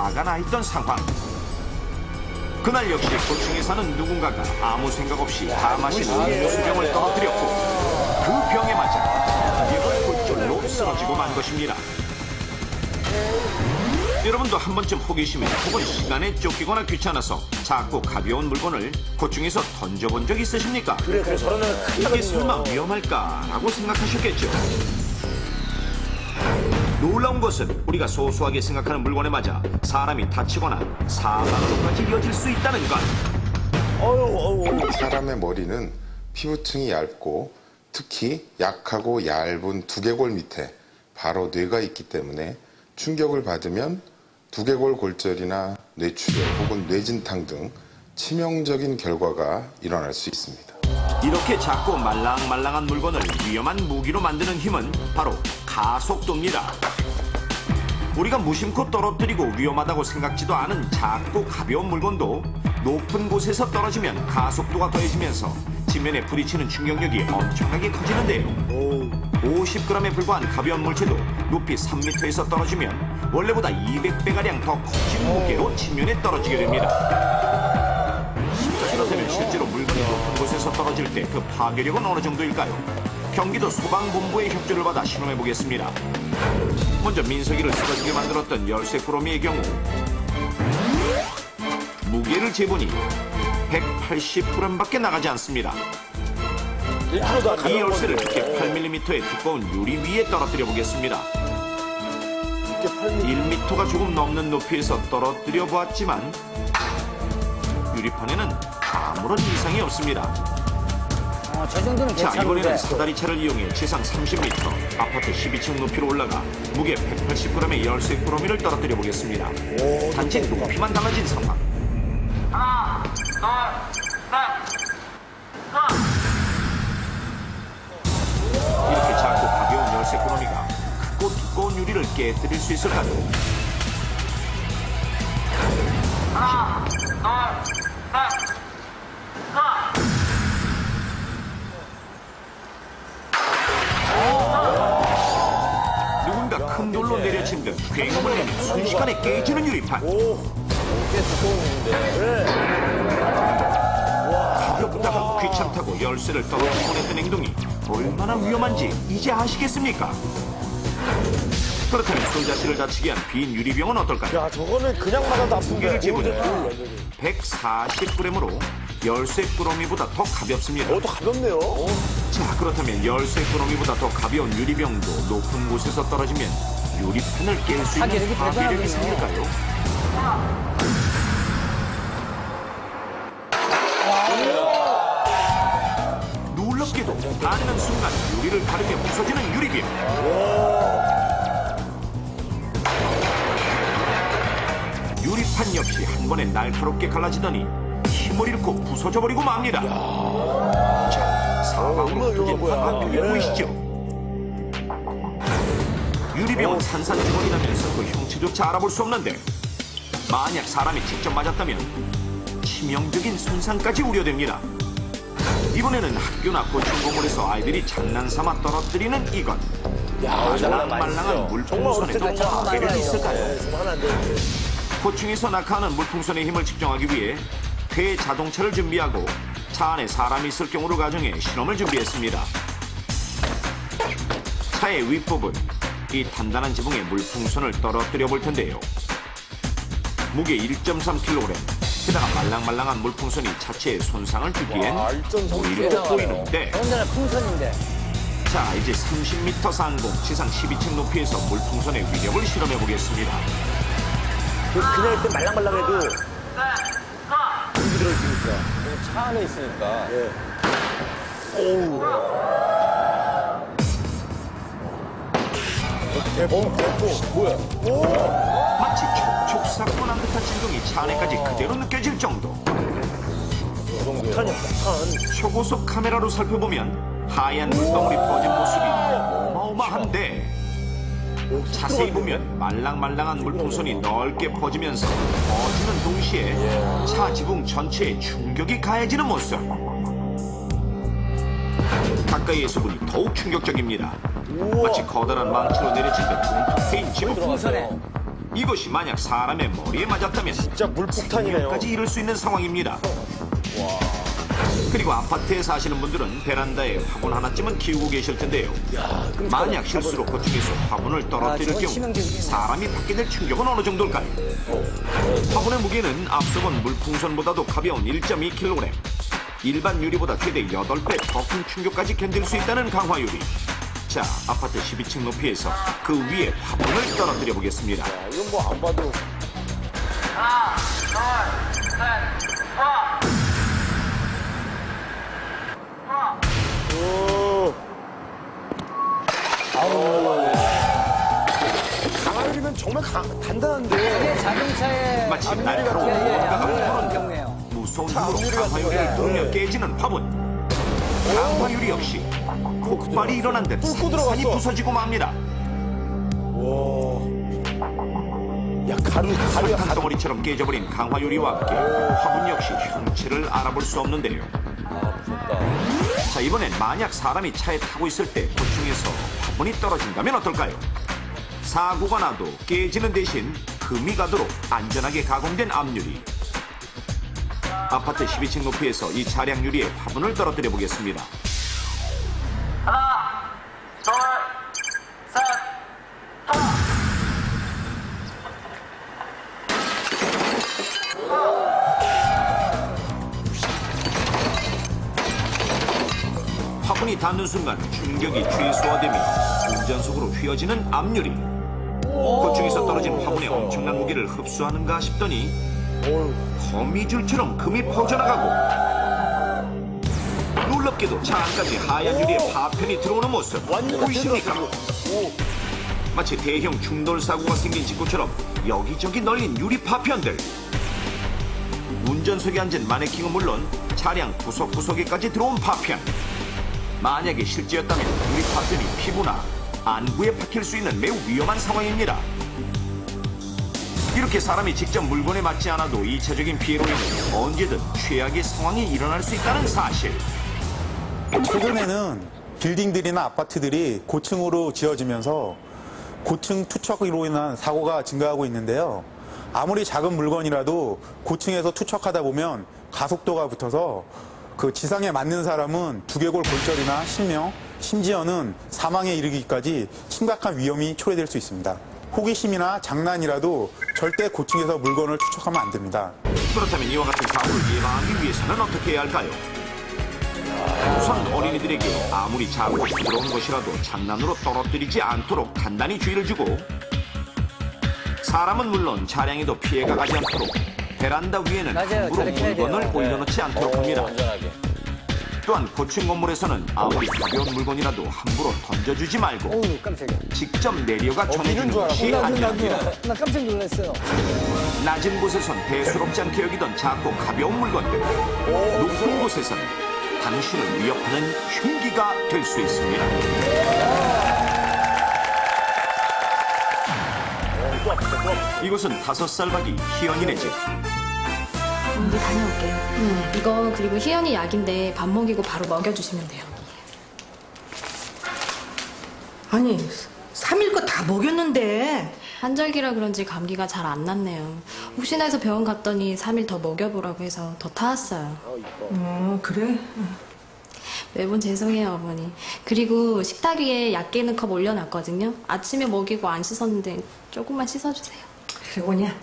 화가 나 있던 상황. 그날 역시 고층에 사는 누군가가 아무 생각 없이 다 마신 음료수병을 떨어뜨렸고 그 병에 맞아 얘가 굴절로 쓰러지고 만 것입니다. 여러분도 한 번쯤 호기심에 혹은 시간에 쫓기거나 귀찮아서 작고 가벼운 물건을 고층에서 던져본 적 있으십니까? 그래, 저러면 이게 설마 위험할까라고 생각하셨겠죠. 놀라운 것은 우리가 소소하게 생각하는 물건에 맞아 사람이 다치거나 사망으로까지 이어질 수 있다는 것. 사람의 머리는 피부층이 얇고 특히 약하고 얇은 두개골 밑에 바로 뇌가 있기 때문에 충격을 받으면 두개골 골절이나 뇌출혈 혹은 뇌진탕 등 치명적인 결과가 일어날 수 있습니다. 이렇게 작고 말랑말랑한 물건을 위험한 무기로 만드는 힘은 바로 가속도입니다. 우리가 무심코 떨어뜨리고 위험하다고 생각지도 않은 작고 가벼운 물건도 높은 곳에서 떨어지면 가속도가 더해지면서 지면에 부딪히는 충격력이 엄청나게 커지는데요. 50g에 불과한 가벼운 물체도 높이 3m에서 떨어지면 원래보다 200배가량 더 커진 무게로 지면에 떨어지게 됩니다. 그렇다면 실제로 물건이 높은 곳에서 떨어질 때 그 파괴력은 어느 정도일까요? 경기도 소방본부의 협조를 받아 실험해 보겠습니다. 먼저 민석이를 쓰러지게 만들었던 열쇠 꾸러미의 경우 무게를 재보니 180g밖에 나가지 않습니다. 이 열쇠를 두께 8mm의 두꺼운 유리 위에 떨어뜨려 보겠습니다. 1m가 조금 넘는 높이에서 떨어뜨려 보았지만 유리판에는 아무런 이상이 없습니다. 저 정도는 자, 괜찮은데. 이번에는 사다리차를 이용해 지상 30m, 아파트 12층 높이로 올라가 무게 180g의 열쇠 꾸러미를 떨어뜨려 보겠습니다. 단지 높이만 달라진 상황. 하나, 둘, 셋, 이렇게 작고 가벼운 열쇠 꾸러미가 크고 두꺼운 유리를 깨뜨릴 수 있을까요? 하나, 둘, 셋, 누군가 큰 돌로 내려친 듯 굉음을 내며 순식간에 깨지는 유리판. 가볍다고 귀찮다고 열쇠를 떨어뜨리곤 했던 행동이 얼마나 위험한지 이제 아시겠습니까? 그렇다면 손자씨를 다치게 한 빈 유리병은 어떨까요? 야, 저거는 그냥 맞아도 아픈데. 무게를 재보니 140g으로 열쇠 꾸러미보다 더 가볍습니다. 더 가볍네요. 자, 그렇다면 열쇠 꾸러미보다 더 가벼운 유리병도 높은 곳에서 떨어지면 유리판을 깰 수 있는 파괴력이 생길까요? 놀랍게도 닿는 순간 유리를 가르며 부서지는 유리병. 유리판 역시 한 번에 날카롭게 갈라지더니 힘을 잃고 부서져버리고 맙니다. 자, 사방으로 흩어진 화학폭이 보이시죠? 유리병은 산산주먹이 나면서 그 형체조차 알아볼 수 없는데 만약 사람이 직접 맞았다면 치명적인 손상까지 우려됩니다. 이번에는 학교나 고층건물에서 아이들이 장난삼아 떨어뜨리는 이것. 말랑말랑한 물풍선에도 파괴력이 있을까요? 고층에서 낙하하는 물풍선의 힘을 측정하기 위해 대자동차를 준비하고 차 안에 사람이 있을 경우를 가정해 실험을 준비했습니다. 차의 윗부분, 이 단단한 지붕에 물풍선을 떨어뜨려 볼 텐데요. 무게 1.3kg, 게다가 말랑말랑한 물풍선이 차체에 손상을 주기엔 오히려 보이는데, 더군다나 풍선인데. 자, 이제 30m 상공, 지상 12층 높이에서 물풍선의 위력을 실험해 보겠습니다. 그냥 이렇게 말랑말랑해도 힘이 들어있으니까. 차 안에 있으니까. 예. 오우. 대박, 뭐야? 마치 촉촉 사건한 듯한 진동이 차 안에까지 그대로 느껴질 정도. 폭탄이야, 폭탄. 초고속 카메라로 살펴보면 하얀 물방울이 퍼진 모습이 어마어마한데, 자세히 보면 말랑말랑한 물풍선이 넓게 퍼지면서 퍼지는 동시에 차 지붕 전체에 충격이 가해지는 모습. 가까이에서 보니 더욱 충격적입니다. 마치 커다란 망치로 내려친 듯 움푹 패인 지붕. 풍선에. 이것이 만약 사람의 머리에 맞았다면 진짜 물폭탄이네요. 생명까지 이를 수 있는 상황입니다. 그리고 아파트에 사시는 분들은 베란다에 화분 하나쯤은 키우고 계실 텐데요. 만약 실수로 그쪽에서 화분을 떨어뜨릴 저건 경우 치명적이네요. 사람이 받게 될 충격은 어느 정도일까요? 화분의 무게는 앞서본 물풍선보다도 가벼운 1.2kg. 일반 유리보다 최대 8배 더 큰 충격까지 견딜 수 있다는 강화유리. 자, 아파트 12층 높이에서 그 위에 화분을 떨어뜨려 보겠습니다. 이건 뭐 안 봐도. 하나, 둘, 셋, 오. 강아지면 정말 단단한데. 이게 자동차에 마치 앞유리 날카로운 같은 게 무언가가 그런 푸는 경우에요. 무서운 힘으로 강화유리를 뚫으며 깨지는 화분. 강화유리 역시 폭발이 일어난 듯 뚫고 산이 들어갔어. 부서지고 맙니다. 와. 야, 가루야, 설탕 가루. 덩어리처럼 깨져버린 강화유리와 함께 화분 역시 형체를 알아볼 수 없는데요. 아, 무섭다. 자, 이번엔 만약 사람이 차에 타고 있을 때 고층에서 화분이 떨어진다면 어떨까요? 사고가 나도 깨지는 대신 금이 가도록 안전하게 가공된 앞유리. 아파트 12층 높이에서 이 차량 유리에 화분을 떨어뜨려 보겠습니다. 하나, 둘, 셋, 화분이 닿는 순간 충격이 최소화되며 운전석으로 휘어지는 앞유리. 고층에서 떨어진 화분의 엄청난 무게를 흡수하는가 싶더니 거미줄처럼 금이 퍼져나가고 놀랍게도 차 안까지 하얀 유리에 파편이 들어오는 모습 보이십니까? 마치 대형 충돌 사고가 생긴 직후처럼 여기저기 널린 유리 파편들. 운전석에 앉은 마네킹은 물론 차량 구석구석에까지 들어온 파편. 만약에 실제였다면 유리 파편이 피부나 안구에 박힐 수 있는 매우 위험한 상황입니다. 이렇게 사람이 직접 물건에 맞지 않아도 2차적인 피해로 인해 언제든 최악의 상황이 일어날 수 있다는 사실. 최근에는 빌딩들이나 아파트들이 고층으로 지어지면서 고층 투척으로 인한 사고가 증가하고 있는데요. 아무리 작은 물건이라도 고층에서 투척하다 보면 가속도가 붙어서 그 지상에 맞는 사람은 두개골 골절이나 실명, 심지어는 사망에 이르기까지 심각한 위험이 초래될 수 있습니다. 호기심이나 장난이라도 절대 고층에서 물건을 투척하면 안 됩니다. 그렇다면 이와 같은 사고를 예방하기 위해서는 어떻게 해야 할까요? 우선 어린이들에게 아무리 작고 부드러운 것이라도 장난으로 떨어뜨리지 않도록 단단히 주의를 주고, 사람은 물론 차량에도 피해가 가지 않도록 베란다 위에는 맞아요. 함부로 저렇게 해야 물건을 돼요. 올려놓지 않도록 합니다. 안전하게. 또한 고층 건물에서는 아무리 가벼운 물건이라도 함부로 던져주지 말고 어우, 깜짝이야. 직접 내려가 전해주는 줄 것이 나도, 안전합니다. 나 깜짝 놀랐어요. 낮은 곳에선 대수롭지 않게 여기던 작고 가벼운 물건들, 높은 곳에선 당신을 위협하는 흉기가 될 수 있습니다. 이곳은 5살 박이 희연이네 집. 이제 다녀올게요. 이거 그리고 희연이 약인데 밥 먹이고 바로 먹여주시면 돼요. 아니, 3일 거 다 먹였는데. 환절기라 그런지 감기가 잘 안 났네요. 혹시나 해서 병원 갔더니 3일 더 먹여보라고 해서 더 타왔어요. 그래? 매번 죄송해요, 어머니. 그리고 식탁 위에 약 깨는 컵 올려놨거든요. 아침에 먹이고 안 씻었는데 조금만 씻어주세요. 그래, 오냐?